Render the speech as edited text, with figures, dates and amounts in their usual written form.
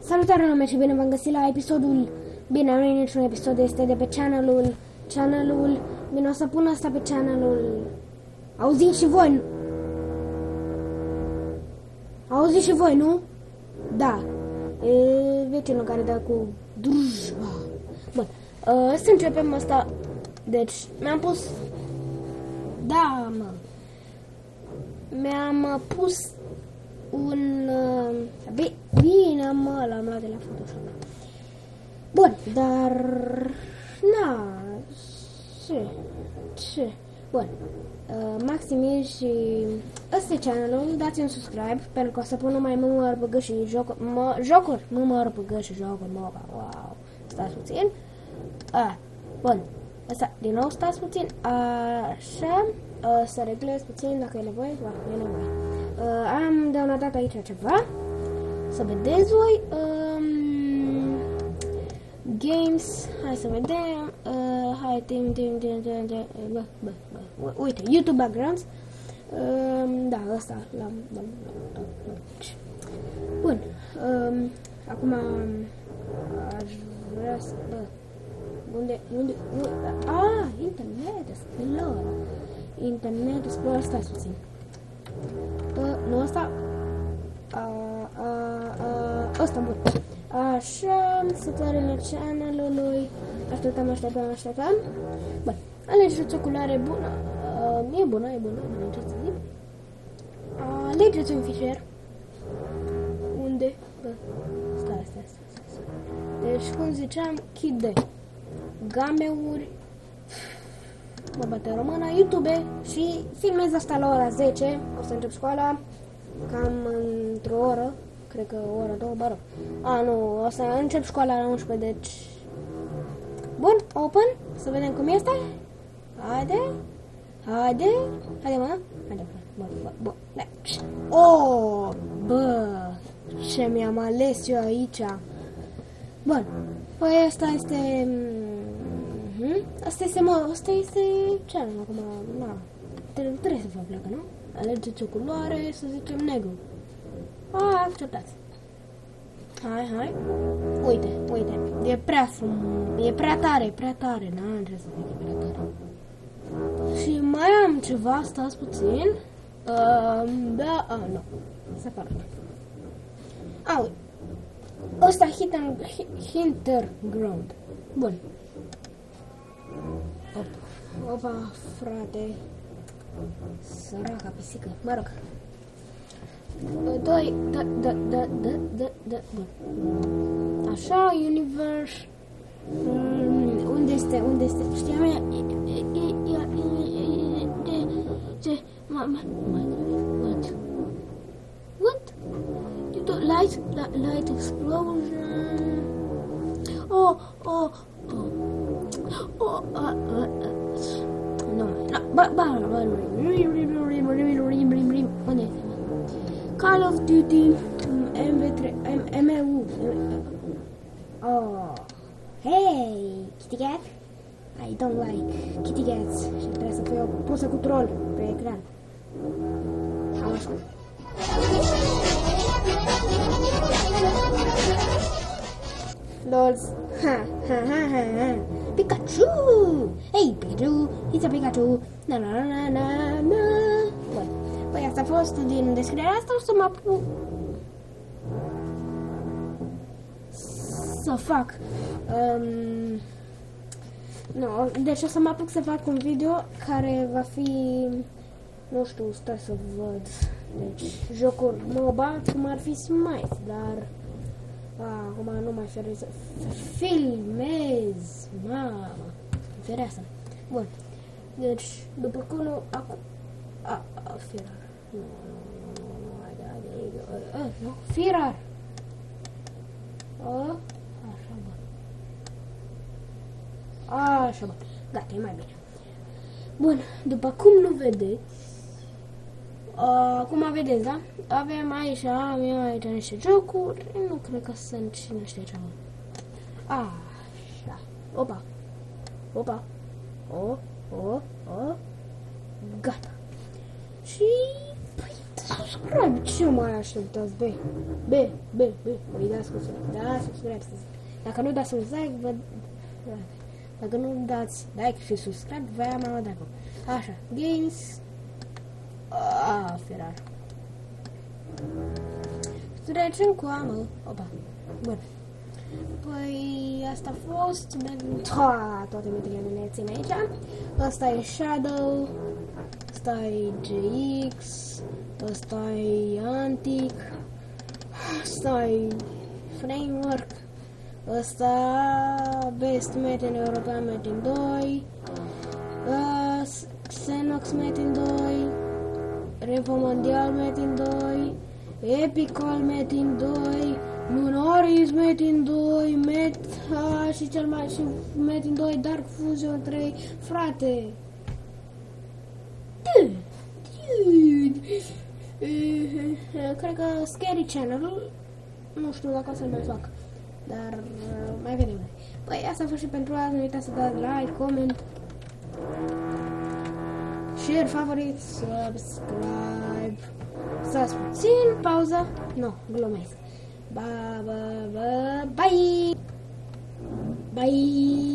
Salutare lume și bine v-am găsit la episodul. Bine, nu e niciun episod, este de pe channelul. Bine, o să pun asta pe channelul. Auziți și voi? Auziți și voi, nu? Da. E vecinul care dă cu drujba. Bun, să începem asta. Deci, mi-am pus. Da, mă. Mi-am pus un... Bine, mă, l-am luat de la Photoshop. Bun, dar... Na... Ce? Bun. Maximil și... Ăsta e channelul, dați un subscribe, pentru că o să pun numai MMORPG și jocuri. MMORPG și jocuri MOBA. Wow. Stați puțin. Bun. Asta, din nou, stați puțin. Așa. Să reglez puțin dacă e nevoie. Da, e nevoie. Am de notat aici ceva. Să vedeți voi. Games. Hai să vedem. Hai, uite, YouTube backgrounds. Da, ăsta l-am. Bun. Acum aș vrea să... Unde? Internet Explorer. Internet Explorer, stați puțin. Nu ăsta. Ăsta, bun. Așa, setările channelului. Așteptăm. Bun. Alegeți o culoare bună. E bună. Alegeți un fișier. Unde? Stai. Deci, cum ziceam, chide. Gameuri. Mă bate română, YouTube și filmez asta la ora 10. O să încep școala cam într-o oră. Cred că o oră, două, bară. Nu, o să încep școala la 11, deci... Bun, open, să vedem cum este. Haide, mă. Bă. Bă, ce mi-am ales eu aici. Bun, păi asta este... Asta este ce-am acum, na, trebuie să fac pleacă, nu? Alegeți o culoare, să zicem negru. Acceptați. Hai. Uite, e prea frumos, e prea tare, n-am ce să zic, e prea tare. Și mai am ceva, stați puțin. Nu, separat. Uite. Ăsta Hinterground. Bun. Opa, frate. Săraca pisică. Mă rog. Așa, Universe. Unde este? Știam ce? What? Light explosion. Unde? Call of Duty MU. Hey, kitty cat. I don't like kitty cats. Și trebuie să fie o poză cu troll pe ecran. Așa. Lols. Ha. Pikachu! Hey, Pikachu! It's a Pikachu! Na. Păi asta a fost din descrierea asta, o să mă apuc să fac. Deci o să mă apuc să fac un video care va fi, nu știu, stai să văd. Deci, jocuri MOBA, cum ar fi Smite, dar acum nu mai feri să filmez. Mamă, fereasă. Bun. Deci, după cum acum Firar. Nu, Firar. Așa, bă. Gata, e mai bine. Bun, după cum nu vedeți, cum vedeți, da? Avem aici niște jocuri. Nu cred că sunt și niște ceva. Așa. Opa. Gata. Și... Păi, subscribe, ce mai așteptați, băi? Băi, dați subscribe, dacă nu dați un like, dacă nu dați like și subscribe, vă ia mama dracu. Așa, games, Ferrari. Trecem cu amă, opa, bun. Păi, asta a fost, toate materialele le țin aici. Asta e Shadow, asta e GX, asta e Antic, asta e Framework, asta Best Metin European Metin 2, Xenox Metin 2, Revo Mondial Metin 2, Epical Metin 2, Lunaris Metin 2, Meta și cel mai și Metin 2 Dark Fusion 3, frate. Dude. Cred că Scary Channel, nu știu dacă o să-l mai fac, dar mai vedem. Păi asta a fost și pentru azi, nu uitați să dați like, comment, share, favorit, subscribe. Stați puțin, pauză, nu, glumesc. Bye.